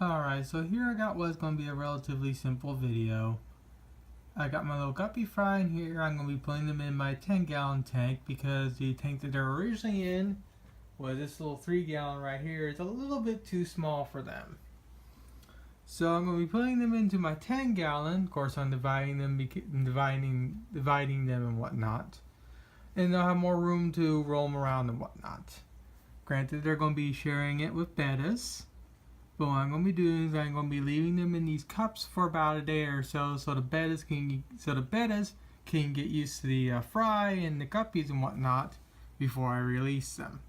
Alright, so here I got what's going to be a relatively simple video. I got my little guppy fry in here. I'm going to be putting them in my 10-gallon tank because the tank that they're originally in, well, this little 3-gallon right here, is a little bit too small for them. So I'm going to be putting them into my 10-gallon. Of course, I'm dividing them and whatnot. And they'll have more room to roam around and whatnot. Granted, they're going to be sharing it with bettas. But what I'm going to be doing is I'm going to be leaving them in these cups for about a day or so, so the bettas can get used to the fry and the guppies and whatnot before I release them.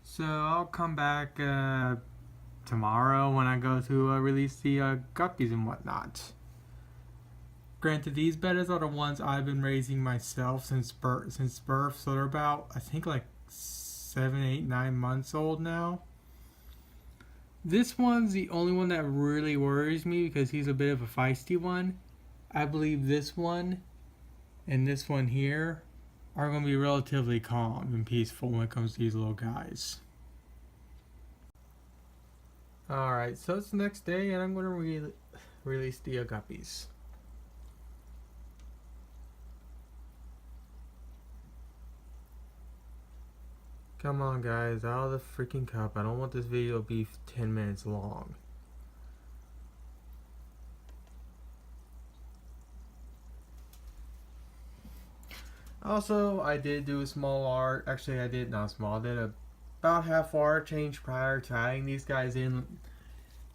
So I'll come back tomorrow when I go to release the guppies and whatnot. Granted, these bettas are the ones I've been raising myself since birth, so they're about, I think, like 7, 8, 9 months old now. This one's the only one that really worries me because he's a bit of a feisty one. I believe this one and this one here are going to be relatively calm and peaceful when it comes to these little guys. Alright, so it's the next day and I'm going to release the guppies. Come on guys, out of the freaking cup. I don't want this video to be 10 minutes long. Also, I did do a small art. Actually, I did not small. I did about half water change prior to adding these guys in.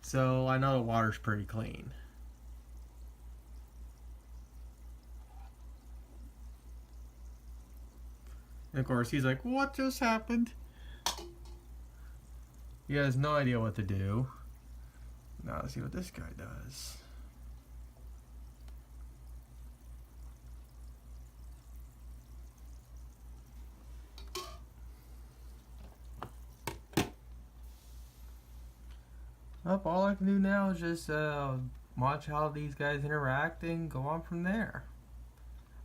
So I know the water's pretty clean. And of course, he's like, what just happened? He has no idea what to do. Now let's see what this guy does. All I can do now is just watch how these guys interact and go on from there.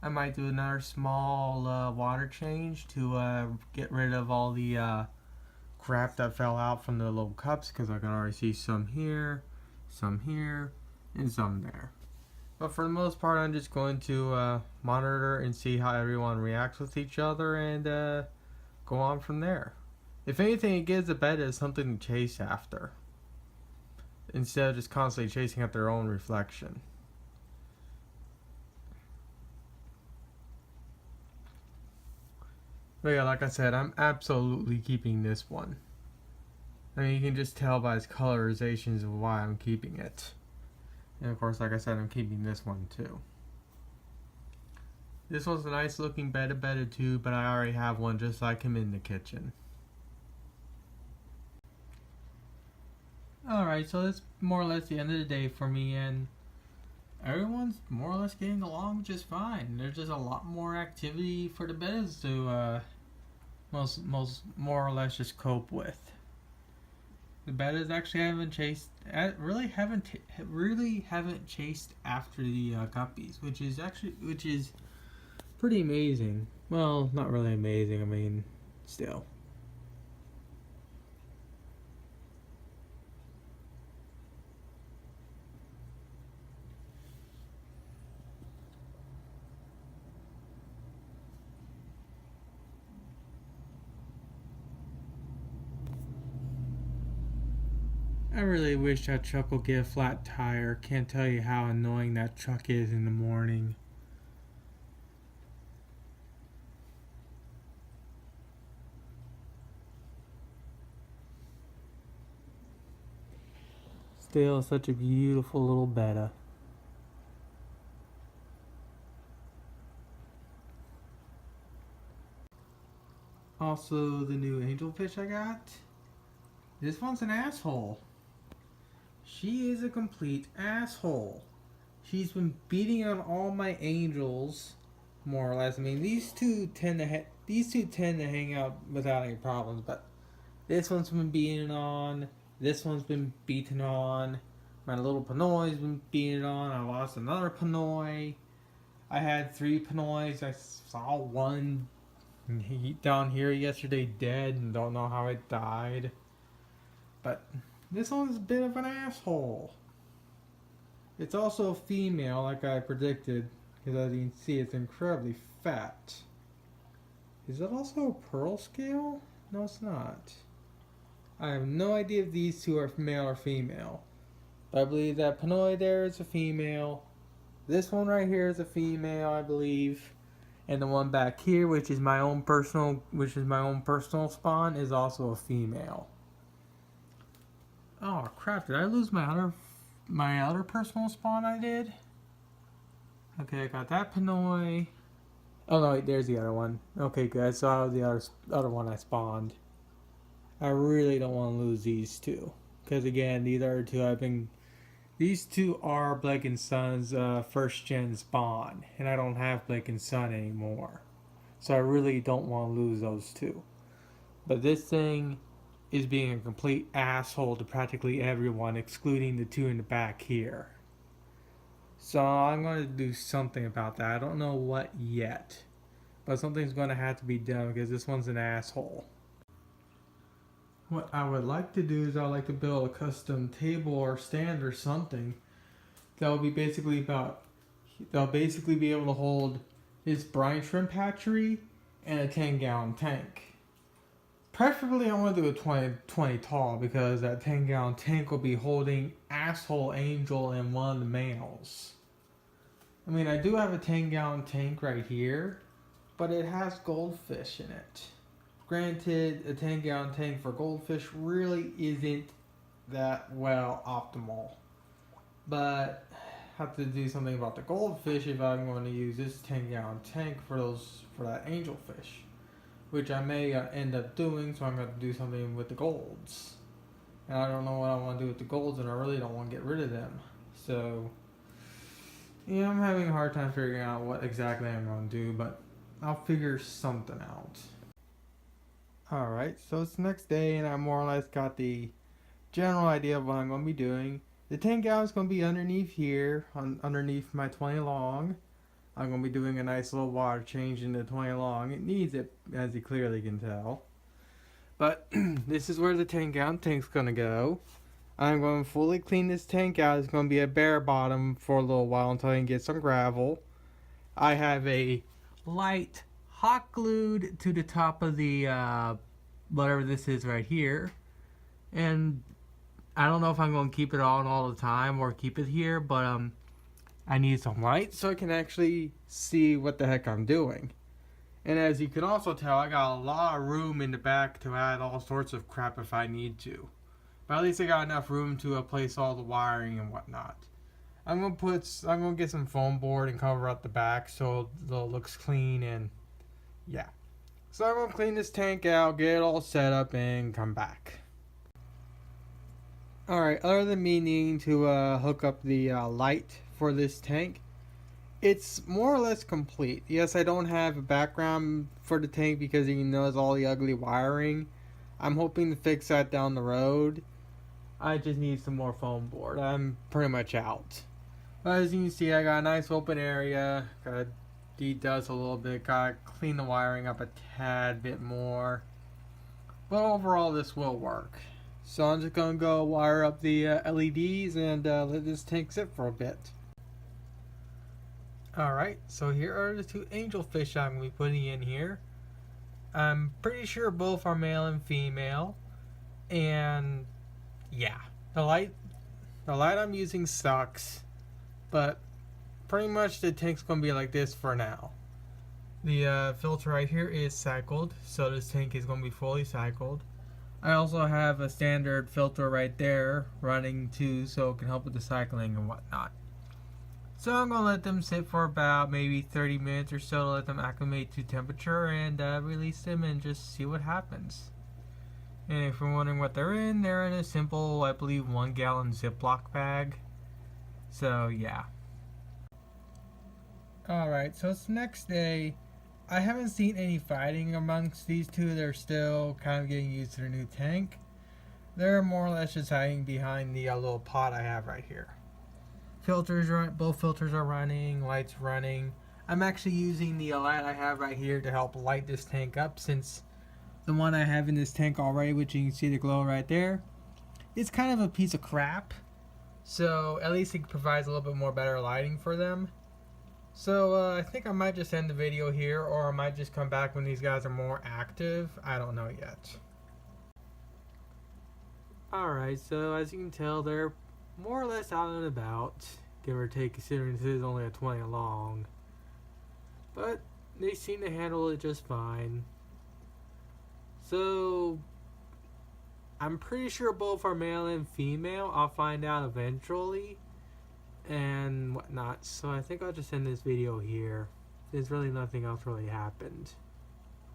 I might do another small water change to get rid of all the crap that fell out from the little cups, because I can already see some here, and some there. But for the most part, I'm just going to monitor and see how everyone reacts with each other and go on from there. If anything, it gives the betta something to chase after, instead of just constantly chasing at their own reflection. But yeah, like I said, I'm absolutely keeping this one. I mean, you can just tell by its colorizations of why I'm keeping it. And of course, like I said, I'm keeping this one too. This one's a nice looking betta too, but I already have one just like him in the kitchen. Alright, so that's more or less the end of the day for me, and everyone's more or less getting along just fine. There's just a lot more activity for the bettas to more or less just cope with. The bettas actually really haven't chased after the guppies, which is pretty amazing. Well, not really amazing. I mean, still. I really wish that truck would get a flat tire. Can't tell you how annoying that truck is in the morning. Still such a beautiful little betta. Also, the new angelfish I got. This one's an asshole. She is a complete asshole. She's been beating on all my angels, more or less. I mean, these two tend to hang out without any problems, but this one's been beaten on. This one's been beaten on. My little Pinoy's been beaten on. I lost another Pinoy. I had 3 Pinoys. I saw one down here yesterday dead and don't know how it died. But This one's a bit of an asshole. It's also a female, like I predicted, because as you can see, it's incredibly fat. Is it also a pearl scale? No, it's not. I have no idea if these two are male or female. But I believe that Pinoy there is a female. This one right here is a female, I believe. And the one back here, which is my own personal spawn, is also a female. Oh crap! Did I lose my other personal spawn I did? Okay, I got that Pinoy. Oh no, wait, there's the other one. Okay, good. I saw the other one I spawned. I really don't want to lose these two, because again, these two are Blake and Son's first gen spawn, and I don't have Blake and Son anymore, so I really don't want to lose those two. But this thing is being a complete asshole to practically everyone, excluding the two in the back here. So I'm going to do something about that. I don't know what yet, but something's going to have to be done because this one's an asshole. What I would like to do is I'd like to build a custom table or stand or something that will be basically they'll basically be able to hold this brine shrimp hatchery and a 10-gallon tank. Preferably I want to do a 20 tall because that 10-gallon tank will be holding Asshole Angel and one of the males. I mean, I do have a 10-gallon tank right here, but it has goldfish in it. Granted, a 10-gallon tank for goldfish really isn't that well optimal. But I have to do something about the goldfish if I'm going to use this 10-gallon tank for that angelfish, which I may end up doing. So I'm going to do something with the golds, and I don't know what I want to do with the golds, and I really don't want to get rid of them. So yeah, I'm having a hard time figuring out what exactly I'm going to do, but I'll figure something out. Alright, so it's the next day and I more or less got the general idea of what I'm going to be doing. The 10 gallon is going to be underneath here, underneath my 20 long. I'm going to be doing a nice little water change in the 20 long. It needs it, as you clearly can tell. But this is where the 10 gallon tank's going to go. I'm going to fully clean this tank out. It's going to be a bare bottom for a little while until I can get some gravel. I have a light hot glued to the top of the whatever this is right here, and I don't know if I'm going to keep it on all the time or keep it here, but I need some light so I can actually see what the heck I'm doing. And as you can also tell, I got a lot of room in the back to add all sorts of crap if I need to, but at least I got enough room to place all the wiring and whatnot. I'm gonna get some foam board and cover up the back so it looks clean, and yeah. So I'm going to clean this tank out, get it all set up, and come back. Alright, other than me needing to hook up the light for this tank, it's more or less complete. Yes, I don't have a background for the tank because you know it's all the ugly wiring. I'm hoping to fix that down the road. I just need some more foam board. I'm pretty much out. But as you can see, I got a nice open area. Got de-dust a little bit, gotta clean the wiring up a tad bit more, but overall this will work. So I'm just gonna go wire up the LEDs and let this tank sit for a bit. Alright, so here are the two angelfish I'm gonna be putting in here. I'm pretty sure both are male and female, and yeah, the light I'm using sucks, but pretty much the tank's going to be like this for now. The filter right here is cycled, so this tank is going to be fully cycled. I also have a standard filter right there running too, so it can help with the cycling and whatnot. So I'm going to let them sit for about maybe 30 minutes or so to let them acclimate to temperature and release them and just see what happens. And if you're wondering what they're in a simple, I believe, 1 gallon Ziploc bag. So yeah. Alright, so it's the next day. I haven't seen any fighting amongst these two. They're still kind of getting used to their new tank. They're more or less just hiding behind the little pot I have right here. Both filters are running, lights running. I'm actually using the light I have right here to help light this tank up, since the one I have in this tank already, which you can see the glow right there, it's kind of a piece of crap. So at least it provides a little bit more better lighting for them. So I think I might just end the video here, or I might just come back when these guys are more active. I don't know yet. Alright, so as you can tell, they're more or less out and about, give or take, considering this is only a 20 long. But they seem to handle it just fine. So I'm pretty sure both are male and female. I'll find out eventually and whatnot. So I think I'll just end this video here. There's really nothing else really happened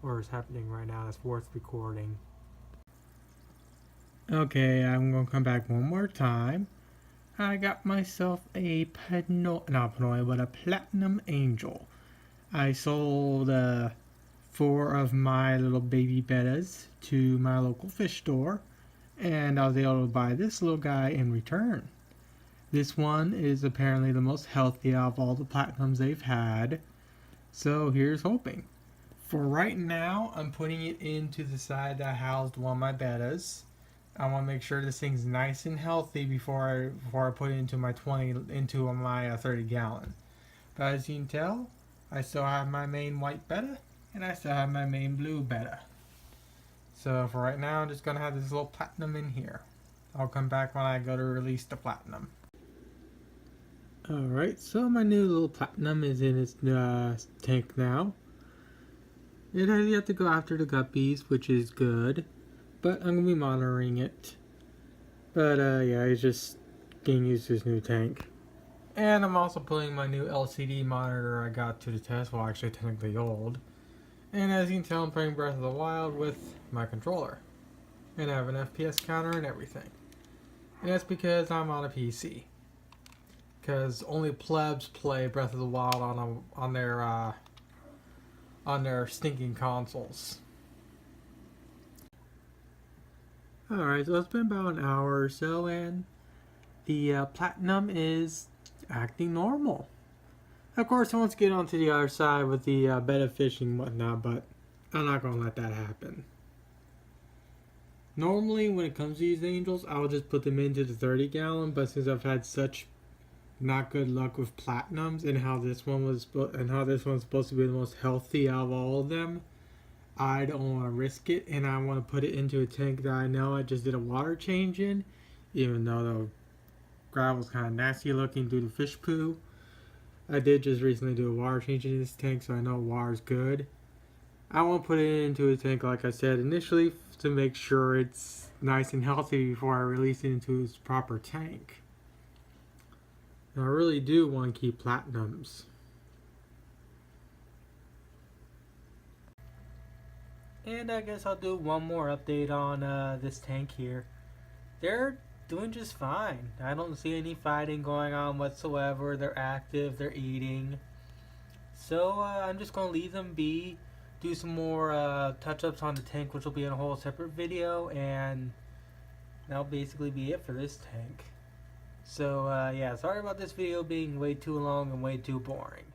or is happening right now that's worth recording. Okay, I'm gonna come back one more time. I got myself a platinum angel. I sold 4 of my little baby bettas to my local fish store, and I was able to buy this little guy in return. This one is apparently the most healthy out of all the platinums they've had, so here's hoping. For right now, I'm putting it into the side that housed one of my bettas. I want to make sure this thing's nice and healthy before I put it into my 30 gallon. But as you can tell, I still have my main white betta, and I still have my main blue betta. So for right now, I'm just going to have this little platinum in here. I'll come back when I go to release the platinum. Alright, so my new little platinum is in its tank now. It has yet to go after the guppies, which is good. But I'm going to be monitoring it. But yeah, he's just getting used to his new tank. And I'm also putting my new LCD monitor I got to the test, well actually technically old. And as you can tell, I'm playing Breath of the Wild with my controller. And I have an FPS counter and everything. And that's because I'm on a PC. Because only plebs play Breath of the Wild on their stinking consoles. Alright, so it's been about an hour or so, and the platinum is acting normal. Of course, it wants to get onto the other side with the betta fish and whatnot, but I'm not going to let that happen. Normally, when it comes to these angels, I would just put them into the 30 gallon, but since I've had such not good luck with platinums and how this one's supposed to be the most healthy out of all of them, I don't want to risk it, and I want to put it into a tank that I know I just did a water change in, even though the gravel's kind of nasty looking due to fish poo. I did just recently do a water change in this tank, so I know water's good. I want to put it into a tank, like I said initially, to make sure it's nice and healthy before I release it into its proper tank. And I really do want to keep platinums. And I guess I'll do one more update on this tank here. They're doing just fine. I don't see any fighting going on whatsoever. They're active, they're eating. So I'm just going to leave them be, do some more touch-ups on the tank, which will be in a whole separate video, and that'll basically be it for this tank. So yeah, sorry about this video being way too long and way too boring.